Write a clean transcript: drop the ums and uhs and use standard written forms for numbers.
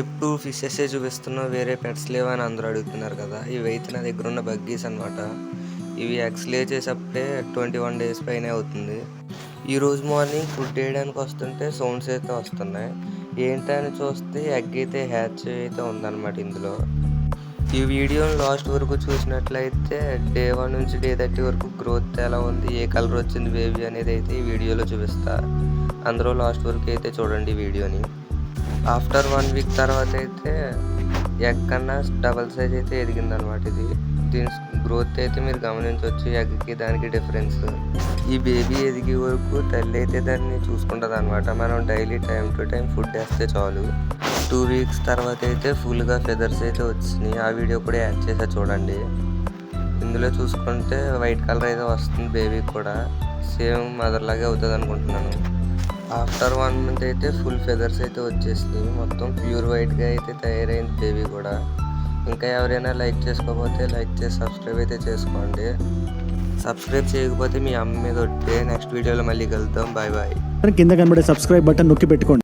ఎప్పుడు ఫిషెసే చూపిస్తున్నావు, వేరే పెట్స్ లేవని అందరూ అడుగుతున్నారు కదా. ఇవైతే నా దగ్గర ఉన్న బగ్గీస్ అనమాట. ఇవి ఎగ్స్ లే చేసేప్పుడే 21 డేస్ పైనే అవుతుంది. ఈరోజు మార్నింగ్ ఫుడ్ వేయడానికి వస్తుంటే సౌండ్స్ అయితే వస్తున్నాయి. ఏంటని చూస్తే ఎగ్ అయితే హ్యాచ్ అయితే ఉందన్నమాట ఇందులో. ఈ వీడియోని లాస్ట్ వరకు చూసినట్లయితే డే 1 నుంచి డే 30 వరకు గ్రోత్ ఎలా ఉంది, ఏ కలర్ వచ్చింది బేబీ అనేది అయితే ఈ వీడియోలో చూపిస్తా. అందరూ లాస్ట్ వరకు అయితే చూడండి వీడియోని. ఆఫ్టర్ 1 వీక్ తర్వాత అయితే ఎగ్ కన్నా డబల్ సైజ్ అయితే ఎదిగిందనమాట. దీని గ్రోత్ అయితే మీరు గమనించవచ్చు, ఎగ్కి దానికి డిఫరెన్స్. ఈ బేబీ ఎదిగే వరకు తల్లి అయితే దాన్ని చూసుకుంటుంది అనమాట. మనం daily time to time food వేస్తే చాలు. 2 వీక్స్ తర్వాత అయితే ఫుల్గా ఫెదర్స్ అయితే వచ్చినాయి. ఆ వీడియో కూడా యాడ్ చేసా చూడండి. ఇందులో చూసుకుంటే వైట్ కలర్ అయితే వస్తుంది బేబీకి కూడా. సేమ్ మదర్ లాగే అవుతుంది అనుకుంటున్నాను. ఆఫ్టర్ 1 మంత్ అయితే ఫుల్ ఫెదర్స్ అయితే వచ్చేసినాయి. మొత్తం ప్యూర్ వైట్గా అయితే తయారైంది బేబీ కూడా. ఇంకా ఎవరైనా లైక్ చేసుకోకపోతే లైక్ చేసి సబ్స్క్రైబ్ అయితే చేసుకోండి. సబ్స్క్రైబ్ చేయకపోతే మీ అమ్మ మీద ఒట్టే. నెక్స్ట్ వీడియోలో మళ్ళీ కలుద్దాం. Bye bye. కింద కనబడే సబ్స్క్రైబ్ బటన్ నొక్కి పెట్టుకోండి.